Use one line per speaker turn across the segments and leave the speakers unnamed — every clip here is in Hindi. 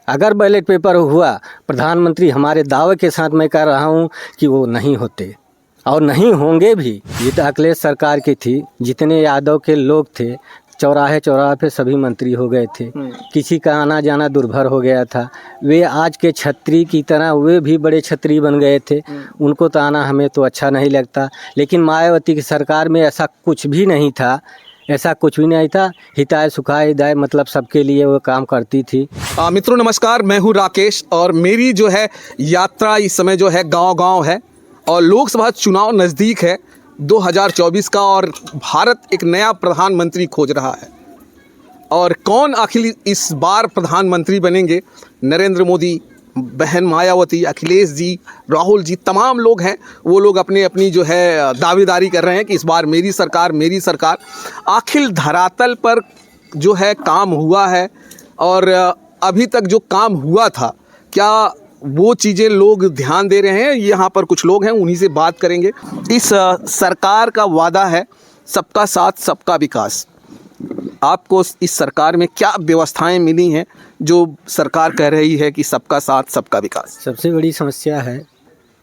अगर बैलेट पेपर हुआ, प्रधानमंत्री हमारे दावे के साथ मैं कह रहा हूँ कि वो नहीं होते और नहीं होंगे भी। ये तो अखिलेश सरकार की थी, जितने यादव के लोग थे चौराहे चौराहे पे सभी मंत्री हो गए थे, किसी का आना जाना दुर्भर हो गया था। वे आज के छत्री की तरह वे भी बड़े छत्री बन गए थे। उनको तो आना हमें तो अच्छा नहीं लगता, लेकिन मायावती की सरकार में ऐसा कुछ भी नहीं था, ऐसा कुछ भी नहीं था। हिताय सुखाय हिदाय मतलब सबके लिए वो काम करती थी।
मित्रों नमस्कार, मैं हूं राकेश और मेरी जो है यात्रा इस समय जो है गांव-गांव है और लोकसभा चुनाव नज़दीक है 2024 का और भारत एक नया प्रधानमंत्री खोज रहा है। और कौन आखिर इस बार प्रधानमंत्री बनेंगे? नरेंद्र मोदी, बहन मायावती, अखिलेश जी, राहुल जी, तमाम लोग हैं। वो लोग अपनी जो है दावेदारी कर रहे हैं कि इस बार मेरी सरकार, मेरी सरकार। आखिर धरातल पर जो है काम हुआ है और अभी तक जो काम हुआ था, क्या वो चीज़ें लोग ध्यान दे रहे हैं? यहाँ पर कुछ लोग हैं, उन्हीं से बात करेंगे। इस सरकार का वादा है सबका साथ सबका विकास। आपको इस सरकार में क्या व्यवस्थाएं मिली हैं जो सरकार कह रही है कि सबका साथ सबका विकास?
सबसे बड़ी समस्या है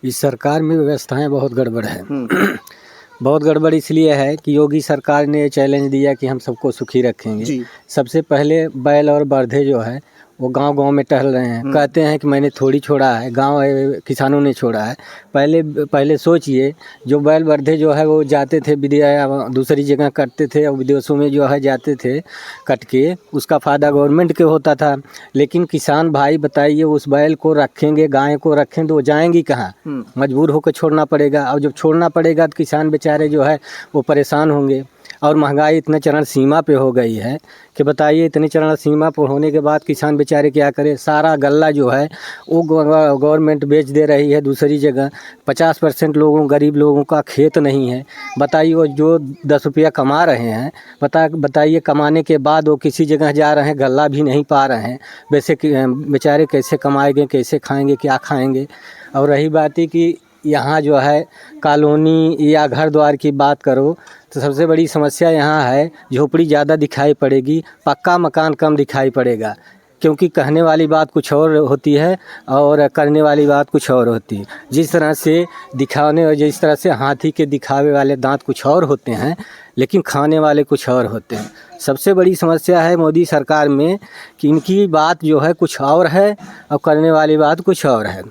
इस सरकार में व्यवस्थाएं बहुत गड़बड़ है। बहुत गड़बड़ इसलिए है कि योगी सरकार ने चैलेंज दिया कि हम सबको सुखी रखेंगे। सबसे पहले बैल और बर्धे जो है वो गांव-गांव में टहल रहे हैं, कहते हैं कि मैंने थोड़ी छोड़ा है, गांव किसानों ने छोड़ा है। पहले सोचिए, जो बैल बर्धे जो है वो जाते थे दूसरी जगह कटते थे और विदेशों में जो है जाते थे कट के, उसका फ़ायदा गवर्नमेंट के होता था। लेकिन किसान भाई बताइए, उस बैल को रखेंगे, गाय को रखें तो वो जाएंगी कहाँ? मजबूर होकर छोड़ना पड़ेगा और जब छोड़ना पड़ेगा तो किसान बेचारे जो है वो परेशान होंगे। और महंगाई इतने चरण सीमा पे हो गई है कि बताइए, इतने चरण सीमा पर होने के बाद किसान बेचारे क्या करें? सारा गल्ला जो है वो गवर्नमेंट बेच दे रही है दूसरी जगह। 50% गरीब लोगों का खेत नहीं है। बताइए, वो जो 10 रुपया कमा रहे हैं, बताइए कमाने के बाद वो किसी जगह जा रहे हैं, गल्ला भी नहीं पा रहे हैं। वैसे बेचारे कैसे कमाएंगे, कैसे खाएंगे, क्या खाएंगे? और रही बात है कि यहाँ जो है कॉलोनी या घर द्वार की बात करो तो सबसे बड़ी समस्या यहाँ है, झोपड़ी ज़्यादा दिखाई पड़ेगी, पक्का मकान कम दिखाई पड़ेगा। क्योंकि कहने वाली बात कुछ और होती है और करने वाली बात कुछ और होती है। जिस तरह से दिखाने और जिस तरह से हाथी के दिखावे वाले दांत कुछ और होते हैं, लेकिन खाने वाले कुछ और होते हैं। सबसे बड़ी समस्या है मोदी सरकार में कि इनकी बात जो है कुछ और है और करने वाली बात कुछ और है।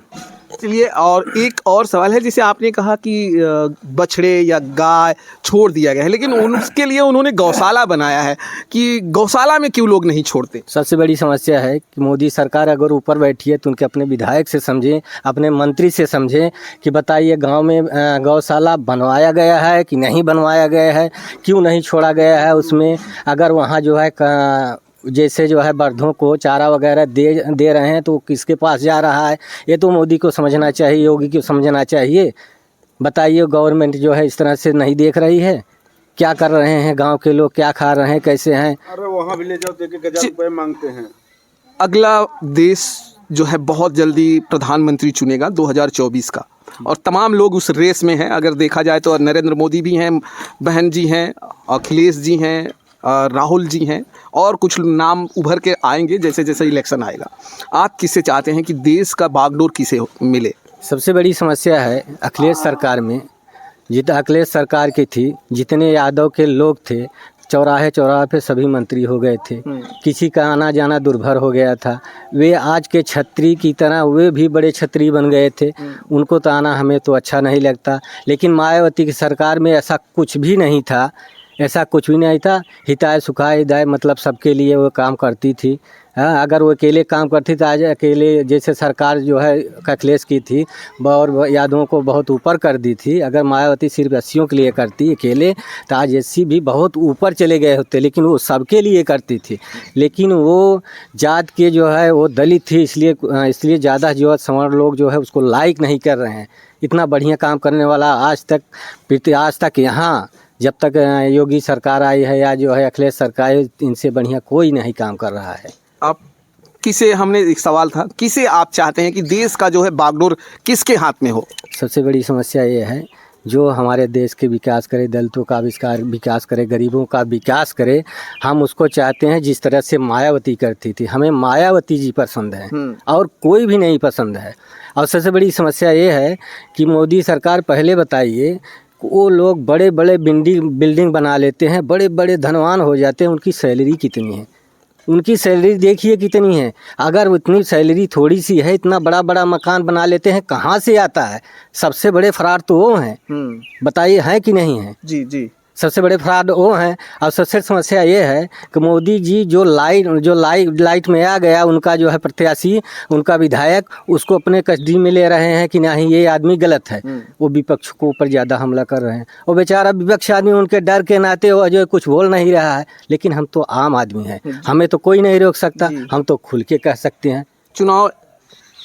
चलिए, और एक और सवाल है, जिसे आपने कहा कि बछड़े या गाय छोड़ दिया गया है, लेकिन उसके लिए उन्होंने गौशाला बनाया है कि गौशाला में क्यों लोग नहीं छोड़ते?
सबसे बड़ी समस्या है कि मोदी सरकार अगर ऊपर बैठी है तो उनके अपने विधायक से समझें, अपने मंत्री से समझें कि बताइए गांव में गौशाला बनवाया गया है कि नहीं बनवाया गया है, क्यों नहीं छोड़ा गया है उसमें। अगर वहाँ जो है जैसे जो है बर्धों को चारा वगैरह दे रहे हैं तो किसके पास जा रहा है? ये तो मोदी को समझना चाहिए, योगी को समझना चाहिए। बताइए, गवर्नमेंट जो है इस तरह से नहीं देख रही है। क्या कर रहे हैं गांव के लोग, क्या खा रहे हैं, कैसे हैं?
अरे वहाँ भी ले जाओ, देके 1000 रुपये मांगते हैं।
अगला देश जो है बहुत जल्दी प्रधानमंत्री चुनेगा 2024 का, और तमाम लोग उस रेस में हैं। अगर देखा जाए तो नरेंद्र मोदी भी हैं, बहन जी हैं, अखिलेश जी हैं, राहुल जी हैं और कुछ नाम उभर के आएंगे जैसे जैसे इलेक्शन आएगा। आप किससे चाहते हैं कि देश का बागडोर किसे मिले?
सबसे बड़ी समस्या है अखिलेश सरकार में, अखिलेश सरकार की थी, जितने यादव के लोग थे चौराहे चौराहे पे सभी मंत्री हो गए थे, किसी का आना जाना दुर्भर हो गया था। वे आज के छत्री की तरह वे भी बड़े छत्री बन गए थे। उनको तो आना हमें तो अच्छा नहीं लगता, लेकिन मायावती की सरकार में ऐसा कुछ भी नहीं था, ऐसा कुछ भी नहीं था। हिताय सुखाय हिदाय मतलब सबके लिए वो काम करती थी। हाँ, अगर वो अकेले काम करती तो आज अकेले जैसे सरकार जो है अखिलेश की थी और यादवों को बहुत ऊपर कर दी थी। अगर मायावती सिर्फ 80 के लिए करती अकेले तो आज 80 भी बहुत ऊपर चले गए होते, लेकिन वो सबके लिए करती थी। लेकिन वो जात के जो है वो दलित थी, इसलिए ज़्यादा जो है सवर्ण लोग जो है उसको लाइक नहीं कर रहे हैं। इतना बढ़िया काम करने वाला आज तक यहाँ जब तक योगी सरकार आई है या जो है अखिलेश सरकार, इनसे बढ़िया कोई नहीं काम कर रहा है।
आप किसे, हमने एक सवाल था, किसे आप चाहते हैं कि देश का जो है बागडोर किसके हाथ में हो?
सबसे बड़ी समस्या ये है जो हमारे देश के विकास करे, दलितों का विकास करे, गरीबों का विकास करे, हम उसको चाहते हैं जिस तरह से मायावती करती थी। हमें मायावती जी पसंद है और कोई भी नहीं पसंद है। और सबसे बड़ी समस्या ये है कि मोदी सरकार, पहले बताइए, वो लोग बड़े बड़े बिल्डिंग बना लेते हैं, बड़े बड़े धनवान हो जाते हैं, उनकी सैलरी कितनी है? उनकी सैलरी देखिए कितनी है। अगर उतनी सैलरी थोड़ी सी है, इतना बड़ा बड़ा मकान बना लेते हैं, कहाँ से आता है? सबसे बड़े फ्रॉड तो वो हैं, बताइए हैं कि नहीं है?
जी जी।
सबसे बड़े फ्रॉड वो हैं। और सबसे समस्या ये है कि मोदी जी जो लाइट में आ गया, उनका जो है प्रत्याशी, उनका विधायक, उसको अपने कस्टडी में ले रहे हैं कि नहीं ये आदमी गलत है। वो विपक्ष को ऊपर ज़्यादा हमला कर रहे हैं। और बेचारा विपक्ष आदमी उनके डर के नाते वो जो कुछ बोल नहीं रहा है। लेकिन हम तो आम आदमी हैं, हमें तो कोई नहीं रोक सकता, हम तो खुल के कह सकते हैं।
चुनाव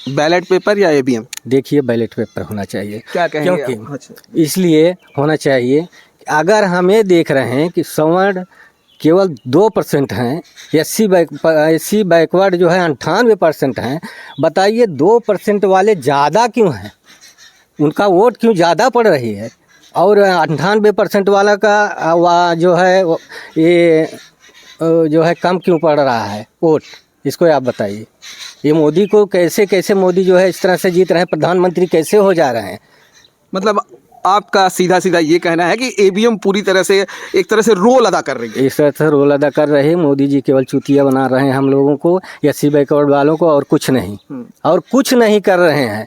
बैलेट पेपर या ईवीएम?
देखिए, बैलेट पेपर होना चाहिए।
क्या कहेंगे?
क्योंकि इसलिए होना चाहिए, अगर हम ये देख रहे हैं कि सवर्ण केवल 2% हैं, एससी बैकवर्ड जो है 98% हैं, बताइए 2% वाले ज़्यादा क्यों हैं? उनका वोट क्यों ज़्यादा पड़ रही है? और 98% वाला का जो है ये जो है कम क्यों पड़ रहा है वोट? इसको आप बताइए। ये मोदी को कैसे मोदी जो है इस तरह से जीत रहे हैं, प्रधानमंत्री कैसे हो जा रहे हैं?
मतलब आपका सीधा सीधा ये कहना है कि ईवीएम पूरी तरह से एक तरह से रोल अदा कर रही है?
इस तरह से रोल अदा कर रहे हैं। मोदी जी केवल चूतिया बना रहे हैं हम लोगों को, एससी बैकवर्ड वालों को, और कुछ नहीं, और कुछ नहीं कर रहे हैं।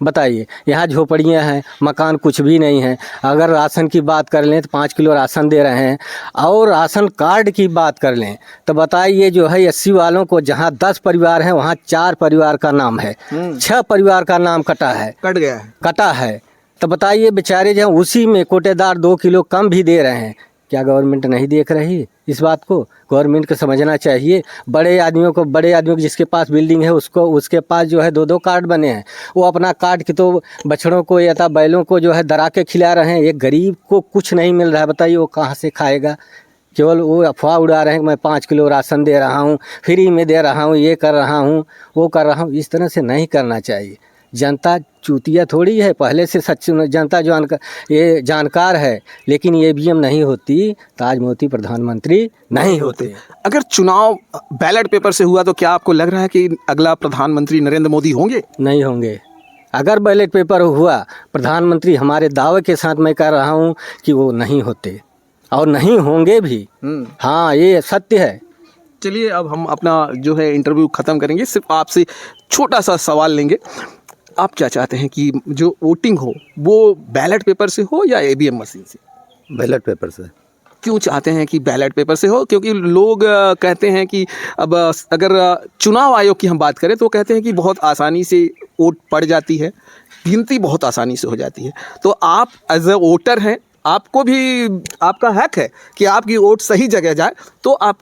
बताइए, यहाँ झोपड़ियाँ हैं, मकान कुछ भी नहीं है। अगर राशन की बात कर लें तो 5 किलो राशन दे रहे हैं, और राशन कार्ड की बात कर लें तो बताइए जो है एससी वालों को जहाँ 10 परिवार हैं वहाँ 4 परिवार का नाम है, 6 परिवार का नाम कटा है। तो बताइए बेचारे जो उसी में कोटेदार 2 किलो कम भी दे रहे हैं। क्या गवर्नमेंट नहीं देख रही इस बात को? गवर्नमेंट को समझना चाहिए। बड़े आदमियों को जिसके पास बिल्डिंग है उसके पास जो है 2-2 कार्ड बने हैं, वो अपना कार्ड की तो बछड़ों को या बैलों को जो है दरा के खिला रहे हैं। एक गरीब को कुछ नहीं मिल रहा है, बताइए वो कहाँ से खाएगा? केवल वो अफवाह उड़ा रहे हैं कि मैं 5 किलो राशन दे रहा हूँ, फ्री में दे रहा हूँ, ये कर रहा हूँ, वो कर रहा हूँ। इस तरह से नहीं करना चाहिए। जनता चूतिया थोड़ी है, पहले से सच जनता ये जानकार है। लेकिन ईवीएम नहीं होती तो आज मोदी प्रधानमंत्री नहीं होते।
अगर चुनाव बैलेट पेपर से हुआ तो क्या आपको लग रहा है कि अगला प्रधानमंत्री नरेंद्र मोदी होंगे?
नहीं होंगे। अगर बैलेट पेपर हुआ, प्रधानमंत्री हमारे दावे के साथ मैं कह रहा हूँ कि वो नहीं होते और नहीं होंगे भी। हाँ, ये सत्य है।
चलिए, अब हम अपना जो है इंटरव्यू ख़त्म करेंगे। सिर्फ आपसे छोटा सा सवाल लेंगे। आप क्या चाहते हैं कि जो वोटिंग हो वो बैलेट पेपर से हो या ईवीएम मशीन से?
बैलेट पेपर से।
क्यों चाहते हैं कि बैलेट पेपर से हो? क्योंकि लोग कहते हैं कि अब अगर चुनाव आयोग की हम बात करें तो कहते हैं कि बहुत आसानी से वोट पड़ जाती है, गिनती बहुत आसानी से हो जाती है। तो आप एज ए वोटर हैं, आपको भी आपका हक है कि आपकी वोट सही जगह जाए। तो आप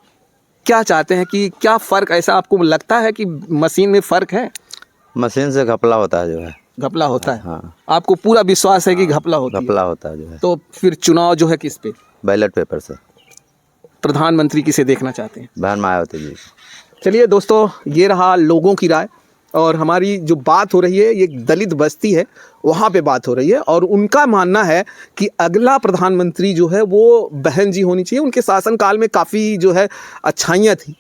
क्या चाहते हैं कि क्या फ़र्क ऐसा आपको लगता है कि मशीन में फ़र्क है?
मशीन से घपला होता है, जो है
घपला होता है।
हाँ,
आपको पूरा विश्वास है कि घपला होता है?
घपला होता है जो है।
तो फिर चुनाव जो है किस पे?
बैलेट पेपर से।
प्रधानमंत्री किसे देखना चाहते हैं?
बहन मायावती जी।
चलिए दोस्तों, ये रहा लोगों की राय। और हमारी जो बात हो रही है ये एक दलित बस्ती है, वहाँ पे बात हो रही है। और उनका मानना है कि अगला प्रधानमंत्री जो है वो बहन जी होनी चाहिए। उनके शासनकाल में काफ़ी जो है अच्छाइयाँ थी।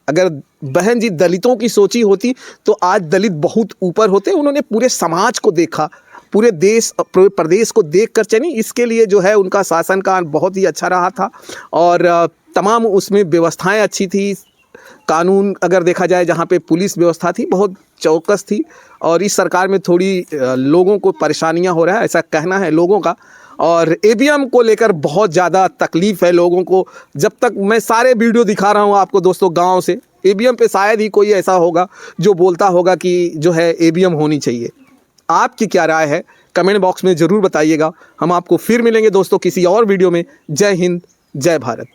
अगर बहन जी दलितों की सोची होती तो आज दलित बहुत ऊपर होते। उन्होंने पूरे समाज को देखा, पूरे देश प्रदेश को देख कर चली। इसके लिए जो है उनका शासनकाल बहुत ही अच्छा रहा था और तमाम उसमें व्यवस्थाएं अच्छी थी। कानून अगर देखा जाए, जहाँ पे पुलिस व्यवस्था थी बहुत चौकस थी। और इस सरकार में थोड़ी लोगों को परेशानियां हो रहा है, ऐसा कहना है लोगों का। और ईवीएम को लेकर बहुत ज़्यादा तकलीफ़ है लोगों को। जब तक मैं सारे वीडियो दिखा रहा हूँ आपको दोस्तों गांव से, ईवीएम पे शायद ही कोई ऐसा होगा जो बोलता होगा कि जो है ईवीएम होनी चाहिए। आपकी क्या राय है कमेंट बॉक्स में ज़रूर बताइएगा। हम आपको फिर मिलेंगे दोस्तों किसी और वीडियो में। जय हिंद, जय भारत।